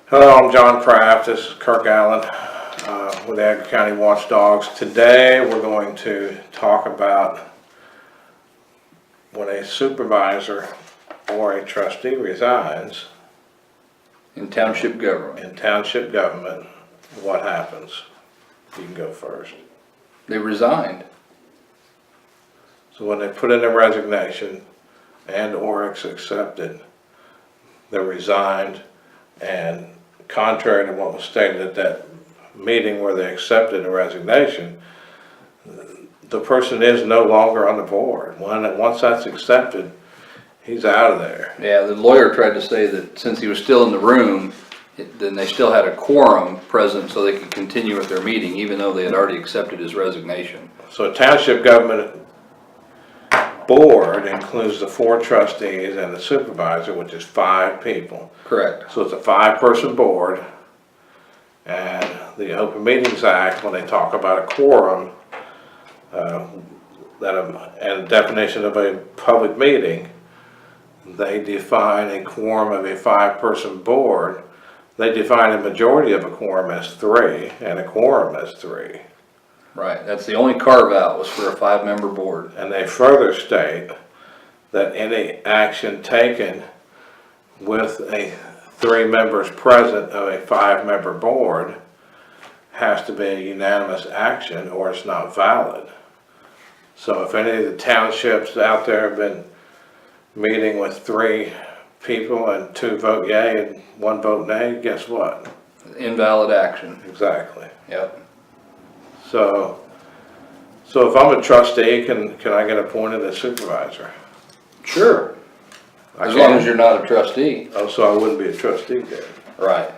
Hello, I'm John Kraft. This is Kirk Allen with Aggie County Watchdogs. Today we're going to talk about when a supervisor or a trustee resigns in township government. What happens? You can go first. They resigned. So when they put in a resignation and or it's accepted, they're resigned, and contrary to what was stated at that meeting where they accepted a resignation, the person is no longer on the board. Once that's accepted, he's out of there. Yeah, the lawyer tried to say that since he was still in the room, then they still had a quorum present so they could continue with their meeting, even though they had already accepted his resignation. So a township government board includes the 4 trustees and the supervisor, which is 5 people. Correct. So it's a 5-person board, and the Open Meetings Act, when they talk about a quorum, and definition of a public meeting, they define a quorum of a 5-person board. They define a majority of a quorum as 3 and a quorum as 3. Right, that's the only carve out was for a 5-member board. And they further state that any action taken with a 3 members present of a 5-member board has to be a unanimous action or it's not valid. So if any of the townships out there have been meeting with 3 people and 2 vote yay and 1 vote nay, guess what? Invalid action. Exactly. Yep. So if I'm a trustee, can I get appointed as supervisor? Sure. As long as you're not a trustee. Oh, so I wouldn't be a trustee then? Right.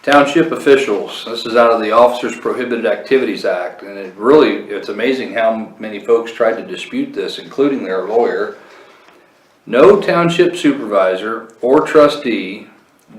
Township officials, this is out of the Officers Prohibited Activities Act, and it's amazing how many folks tried to dispute this, including their lawyer. No township supervisor or trustee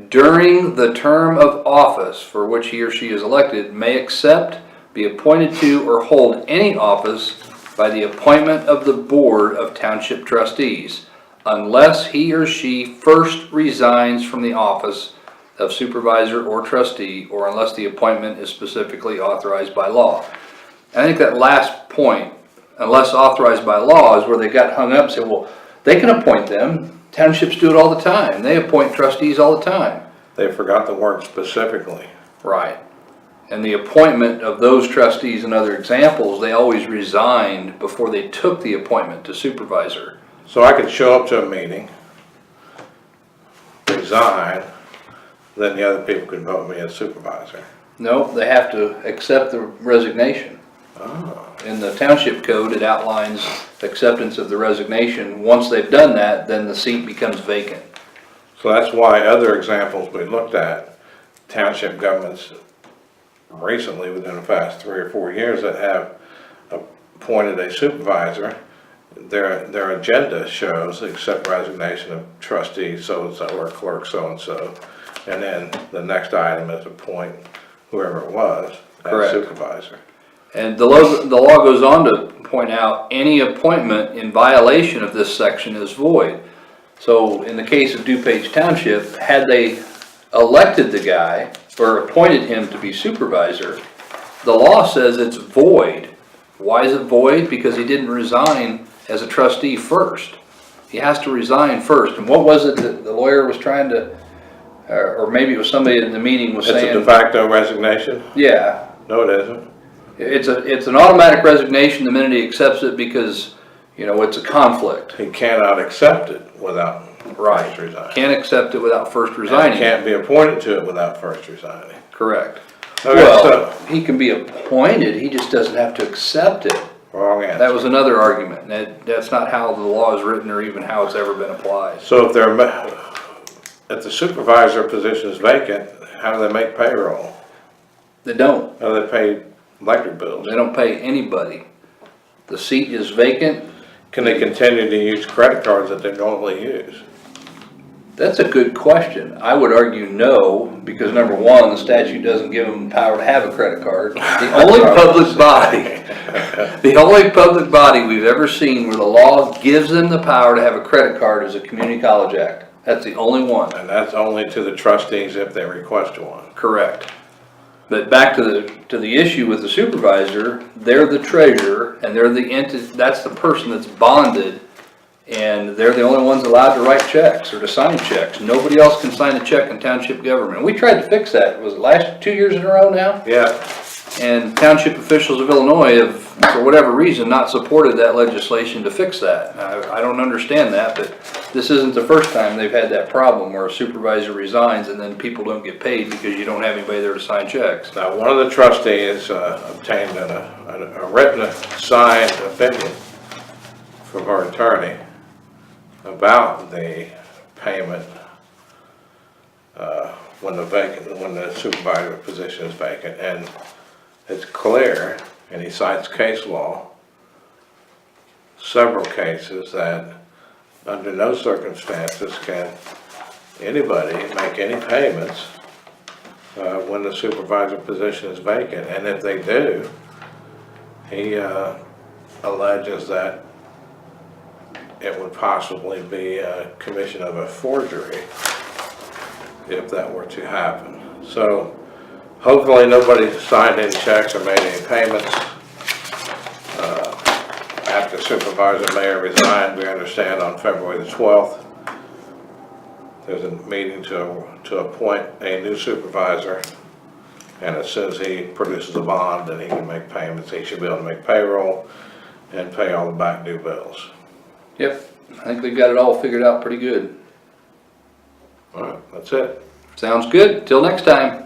during the term of office for which he or she is elected may accept, be appointed to, or hold any office by the appointment of the Board of Township Trustees, unless he or she first resigns from the office of supervisor or trustee, or unless the appointment is specifically authorized by law. I think that last point, unless authorized by law, is where they got hung up and said, well, they can appoint them. Townships do it all the time. They appoint trustees all the time. They forgot the word specifically. Right. And the appointment of those trustees and other examples, they always resigned before they took the appointment to supervisor. So I could show up to a meeting, resign, then the other people could vote me as supervisor. No, they have to accept the resignation. Oh. In the township code, it outlines acceptance of the resignation. Once they've done that, then the seat becomes vacant. So that's why other examples we looked at, township governments recently within the past 3 or 4 years that have appointed a supervisor, their agenda shows accept resignation of trustee so-and-so or clerk so-and-so, and then the next item is appoint whoever it was as supervisor. And the law goes on to point out any appointment in violation of this section is void. So in the case of DuPage Township, had they elected the guy or appointed him to be supervisor, the law says it's void. Why is it void? Because he didn't resign as a trustee first. He has to resign first. And what was it that the lawyer was trying to, or maybe it was somebody in the meeting was saying. It's a de facto resignation? Yeah. No, it isn't. It's an automatic resignation the minute he accepts it because, you know, it's a conflict. He cannot accept it without first resigning. Can't accept it without first resigning. And can't be appointed to it without first resigning. Correct. Okay, well, he can be appointed, he just doesn't have to accept it. Wrong answer. That was another argument. That's not how the law is written or even how it's ever been applied. So if the supervisor position is vacant, how do they make payroll? They don't. How do they pay electric bills? They don't pay anybody. The seat is vacant. Can they continue to use credit cards that they normally use? That's a good question. I would argue no, because number one, the statute doesn't give them the power to have a credit card. The only public body we've ever seen where the law gives them the power to have a credit card is a Community College Act. That's the only one. And that's only to the trustees if they request one. Correct. But back to the issue with the supervisor, they're the treasurer and they're the entity, that's the person that's bonded. And they're the only ones allowed to write checks or to sign checks. Nobody else can sign a check in township government. We tried to fix that, was it last 2 years in a row now? Yeah, And township officials of Illinois have, for whatever reason, not supported that legislation to fix that. I don't understand that, but this isn't the first time they've had that problem where a supervisor resigns and then people don't get paid because you don't have anybody there to sign checks. now one of the trustees obtained a written signed opinion from her attorney about the payment when the supervisor position is vacant, and it's clear, and he cites case law, several cases that under no circumstances can anybody make any payments when the supervisor position is vacant, and if they do, he alleges that it would possibly be a commission of a forgery if that were to happen. So hopefully nobody signed any checks or made any payments. After Supervisor Mayor resigned, we understand on February the 12th, there's a meeting to appoint a new supervisor. And as soon as he produces a bond, then he can make payments. He should be able to make payroll and pay all the back due bills. Yep, I think they've got it all figured out pretty good. All right, that's it. Sounds good. Till next time.